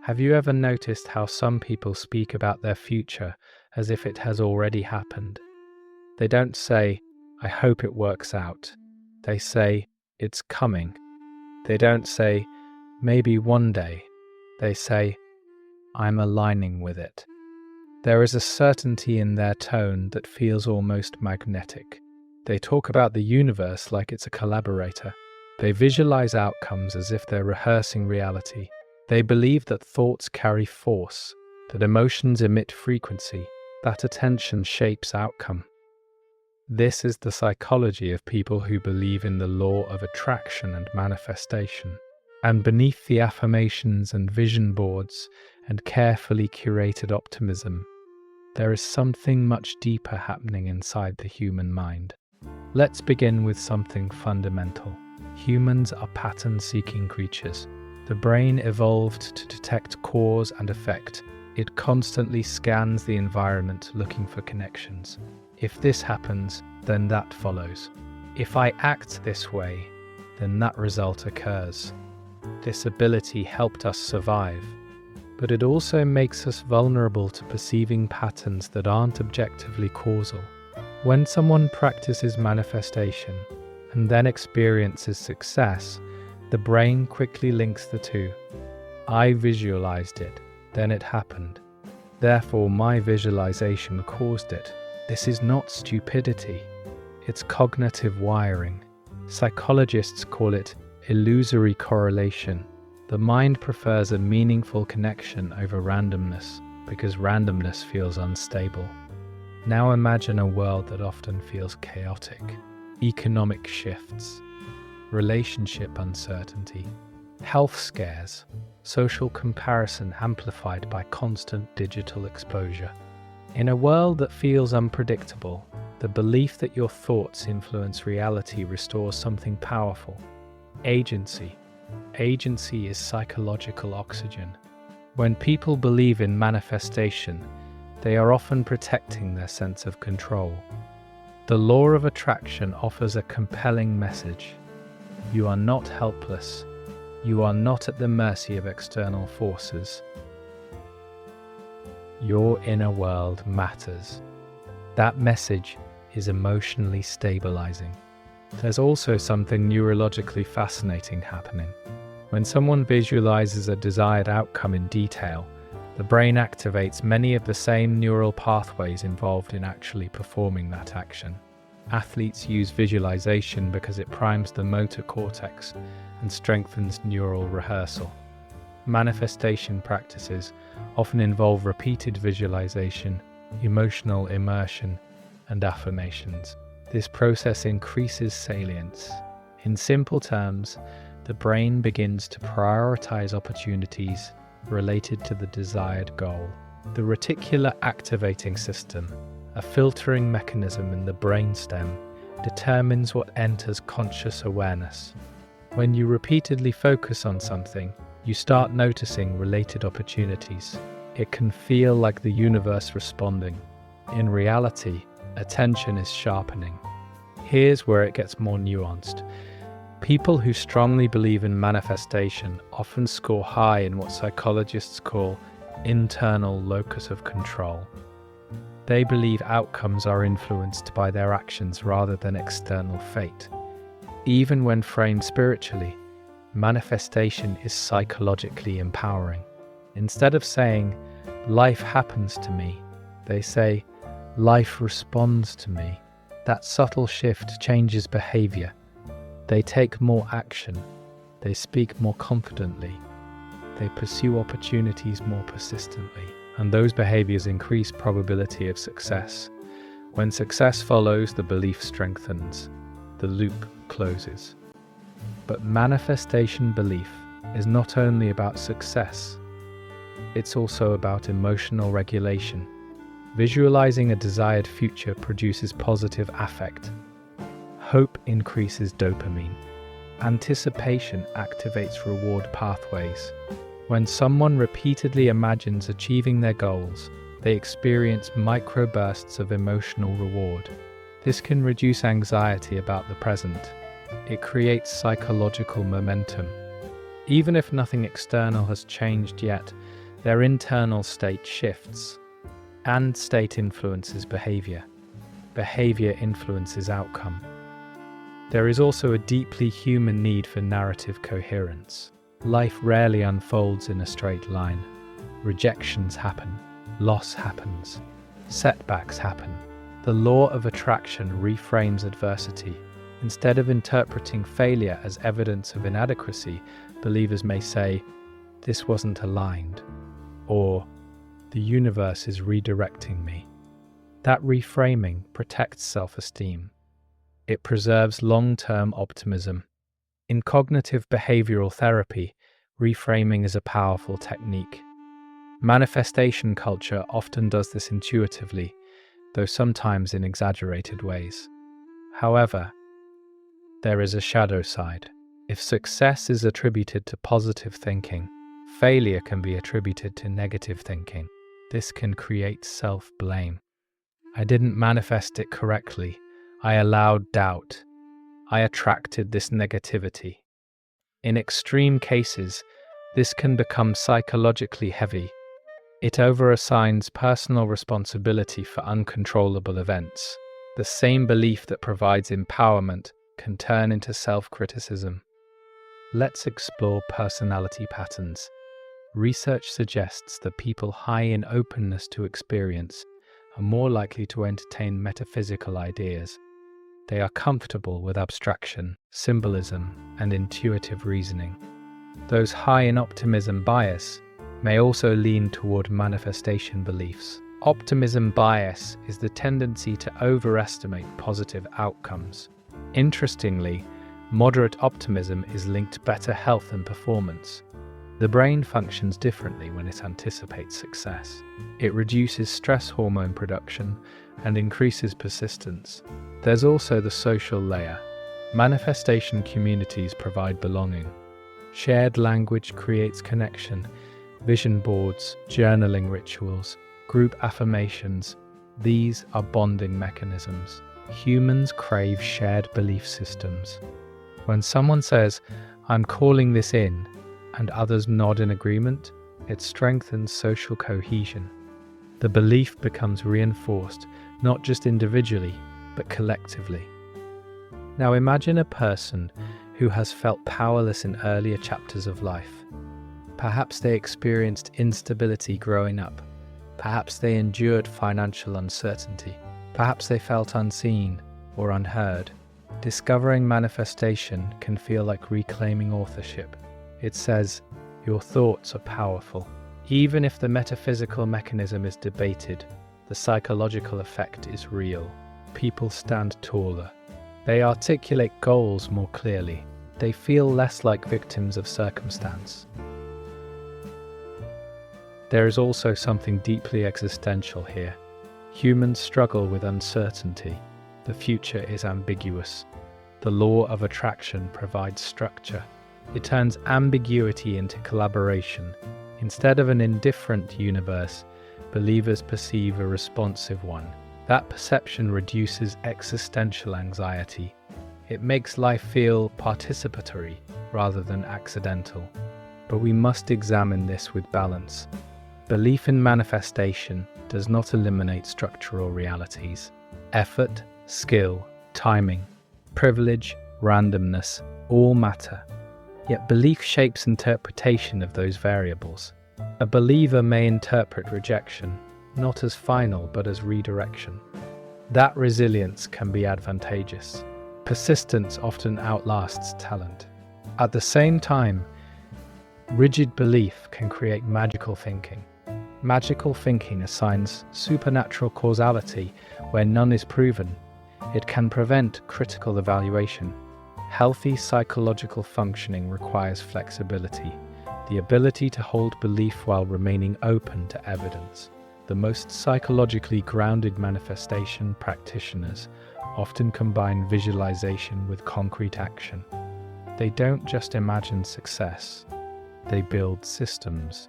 Have you ever noticed how some people speak about their future as if it has already happened? They don't say, "I hope it works out." They say, "It's coming." They don't say, "Maybe one day." They say, "I'm aligning with it." There is a certainty in their tone that feels almost magnetic. They talk about the universe like it's a collaborator. They visualize outcomes as if they're rehearsing reality. They believe that thoughts carry force, that emotions emit frequency, that attention shapes outcome. This is the psychology of people who believe in the law of attraction and manifestation. And beneath the affirmations and vision boards and carefully curated optimism, there is something much deeper happening inside the human mind. Let's begin with something fundamental. Humans are pattern-seeking creatures. The brain evolved to detect cause and effect. It constantly scans the environment looking for connections. If this happens, then that follows. If I act this way, then that result occurs. This ability helped us survive, but it also makes us vulnerable to perceiving patterns that aren't objectively causal. When someone practices manifestation and then experiences success, the brain quickly links the two. I visualized it, then it happened. Therefore, my visualization caused it. This is not stupidity. It's cognitive wiring. Psychologists call it illusory correlation. The mind prefers a meaningful connection over randomness because randomness feels unstable. Now imagine a world that often feels chaotic. Economic shifts, relationship uncertainty, health scares, social comparison amplified by constant digital exposure. In a world that feels unpredictable, the belief that your thoughts influence reality restores something powerful: agency. Agency is psychological oxygen. When people believe in manifestation, they are often protecting their sense of control. The law of attraction offers a compelling message. You are not helpless. You are not at the mercy of external forces. Your inner world matters. That message is emotionally stabilizing. There's also something neurologically fascinating happening. When someone visualizes a desired outcome in detail, the brain activates many of the same neural pathways involved in actually performing that action. Athletes use visualization because it primes the motor cortex and strengthens neural rehearsal. Manifestation practices often involve repeated visualization, emotional immersion, and affirmations. This process increases salience. In simple terms, the brain begins to prioritize opportunities related to the desired goal. The reticular activating system, a filtering mechanism in the brainstem, determines what enters conscious awareness. When you repeatedly focus on something, you start noticing related opportunities. It can feel like the universe responding. In reality, attention is sharpening. Here's where it gets more nuanced. People who strongly believe in manifestation often score high in what psychologists call internal locus of control. They believe outcomes are influenced by their actions rather than external fate. Even when framed spiritually, manifestation is psychologically empowering. Instead of saying, "Life happens to me," they say, "Life responds to me." That subtle shift changes behavior. They take more action. They speak more confidently. They pursue opportunities more persistently. And those behaviors increase probability of success. When success follows, the belief strengthens. The loop closes. But manifestation belief is not only about success, it's also about emotional regulation. Visualizing a desired future produces positive affect. Hope increases dopamine. Anticipation activates reward pathways. When someone repeatedly imagines achieving their goals, they experience microbursts of emotional reward. This can reduce anxiety about the present. It creates psychological momentum. Even if nothing external has changed yet, their internal state shifts, and state influences behavior. Behavior influences outcome. There is also a deeply human need for narrative coherence. Life rarely unfolds in a straight line. Rejections happen, loss happens, setbacks happen. The law of attraction reframes adversity. Instead of interpreting failure as evidence of inadequacy, believers may say, "This wasn't aligned," or "The universe is redirecting me." That reframing protects self-esteem. It preserves long-term optimism. In cognitive behavioral therapy, reframing is a powerful technique. Manifestation culture often does this intuitively, though sometimes in exaggerated ways. However, there is a shadow side. If success is attributed to positive thinking, failure can be attributed to negative thinking. This can create self-blame. I didn't manifest it correctly. I allowed doubt. I attracted this negativity. In extreme cases, this can become psychologically heavy. It overassigns personal responsibility for uncontrollable events. The same belief that provides empowerment can turn into self-criticism. Let's explore personality patterns. Research suggests that people high in openness to experience are more likely to entertain metaphysical ideas. They are comfortable with abstraction, symbolism, and intuitive reasoning. Those high in optimism bias may also lean toward manifestation beliefs. Optimism bias is the tendency to overestimate positive outcomes. Interestingly, moderate optimism is linked to better health and performance. The brain functions differently when it anticipates success. It reduces stress hormone production and increases persistence. There's also the social layer. Manifestation communities provide belonging. Shared language creates connection. Vision boards, journaling rituals, group affirmations, these are bonding mechanisms. Humans crave shared belief systems. When someone says, "I'm calling this in," and others nod in agreement, it strengthens social cohesion. The belief becomes reinforced, not just individually, but collectively. Now imagine a person who has felt powerless in earlier chapters of life. Perhaps they experienced instability growing up. Perhaps they endured financial uncertainty. Perhaps they felt unseen or unheard. Discovering manifestation can feel like reclaiming authorship. It says, your thoughts are powerful. Even if the metaphysical mechanism is debated, the psychological effect is real. People stand taller. They articulate goals more clearly. They feel less like victims of circumstance. There is also something deeply existential here. Humans struggle with uncertainty. The future is ambiguous. The law of attraction provides structure. It turns ambiguity into collaboration. Instead of an indifferent universe, believers perceive a responsive one. That perception reduces existential anxiety. It makes life feel participatory rather than accidental. But we must examine this with balance. Belief in manifestation does not eliminate structural realities. Effort, skill, timing, privilege, randomness, all matter. Yet belief shapes interpretation of those variables. A believer may interpret rejection not as final but as redirection. That resilience can be advantageous. Persistence often outlasts talent. At the same time, rigid belief can create magical thinking. Magical thinking assigns supernatural causality where none is proven. It can prevent critical evaluation. Healthy psychological functioning requires flexibility, the ability to hold belief while remaining open to evidence. The most psychologically grounded manifestation practitioners often combine visualization with concrete action. They don't just imagine success, they build systems.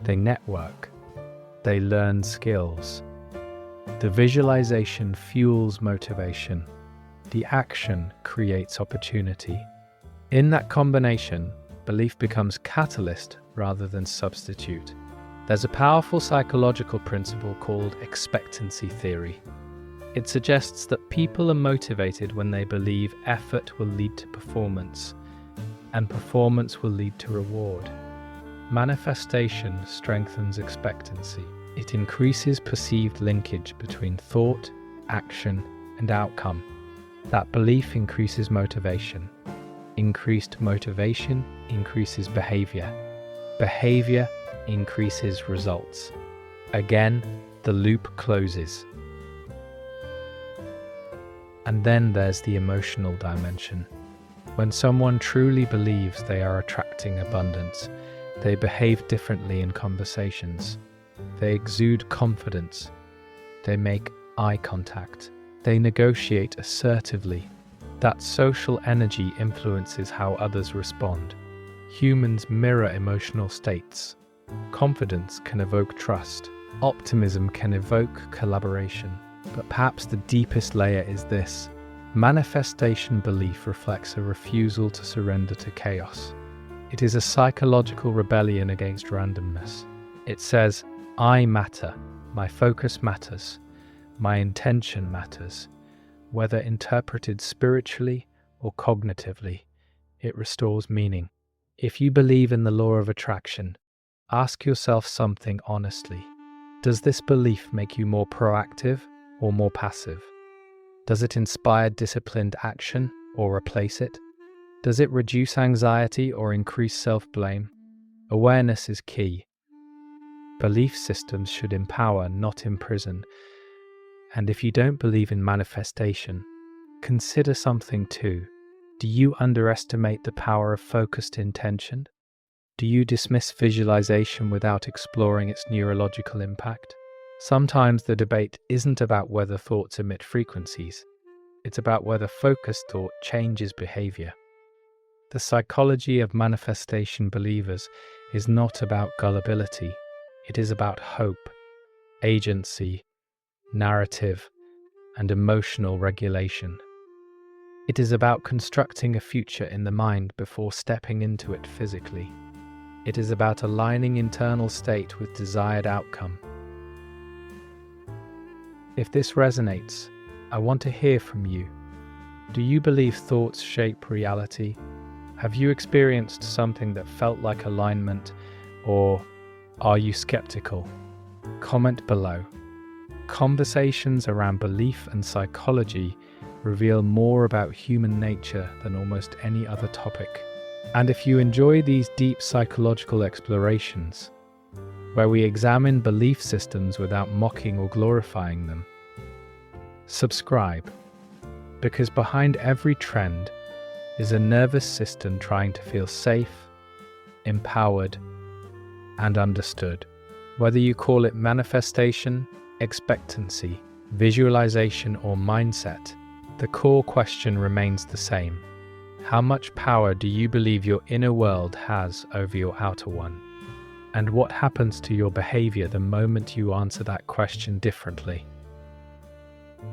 They network. They learn skills. The visualization fuels motivation. The action creates opportunity. In that combination, Belief becomes catalyst rather than substitute. There's a powerful psychological principle called expectancy theory. It suggests that people are motivated when they believe effort will lead to performance, and performance will lead to reward. Manifestation strengthens expectancy. It increases perceived linkage between thought, action, and outcome. That belief increases motivation. Increased motivation increases behavior. Behavior increases results. Again, the loop closes. And then there's the emotional dimension. When someone truly believes they are attracting abundance, they behave differently in conversations. They exude confidence. They make eye contact. They negotiate assertively. That social energy influences how others respond. Humans mirror emotional states. Confidence can evoke trust. Optimism can evoke collaboration. But perhaps the deepest layer is this. Manifestation belief reflects a refusal to surrender to chaos. It is a psychological rebellion against randomness. It says, I matter, my focus matters, my intention matters. Whether interpreted spiritually or cognitively, it restores meaning. If you believe in the law of attraction, ask yourself something honestly. Does this belief make you more proactive or more passive? Does it inspire disciplined action or replace it? Does it reduce anxiety or increase self-blame? Awareness is key. Belief systems should empower, not imprison. And if you don't believe in manifestation, consider something too. Do you underestimate the power of focused intention? Do you dismiss visualization without exploring its neurological impact? Sometimes the debate isn't about whether thoughts emit frequencies. It's about whether focused thought changes behavior. The psychology of manifestation believers is not about gullibility. It is about hope, agency, narrative, and emotional regulation. It is about constructing a future in the mind before stepping into it physically. It is about aligning internal state with desired outcome. If this resonates, I want to hear from you. Do you believe thoughts shape reality? Have you experienced something that felt like alignment, or are you skeptical? Comment below. Conversations around belief and psychology reveal more about human nature than almost any other topic. And if you enjoy these deep psychological explorations, where we examine belief systems without mocking or glorifying them, subscribe, because behind every trend is a nervous system trying to feel safe, empowered, and understood. Whether you call it manifestation, expectancy, visualization, or mindset, the core question remains the same. How much power do you believe your inner world has over your outer one? And what happens to your behavior the moment you answer that question differently?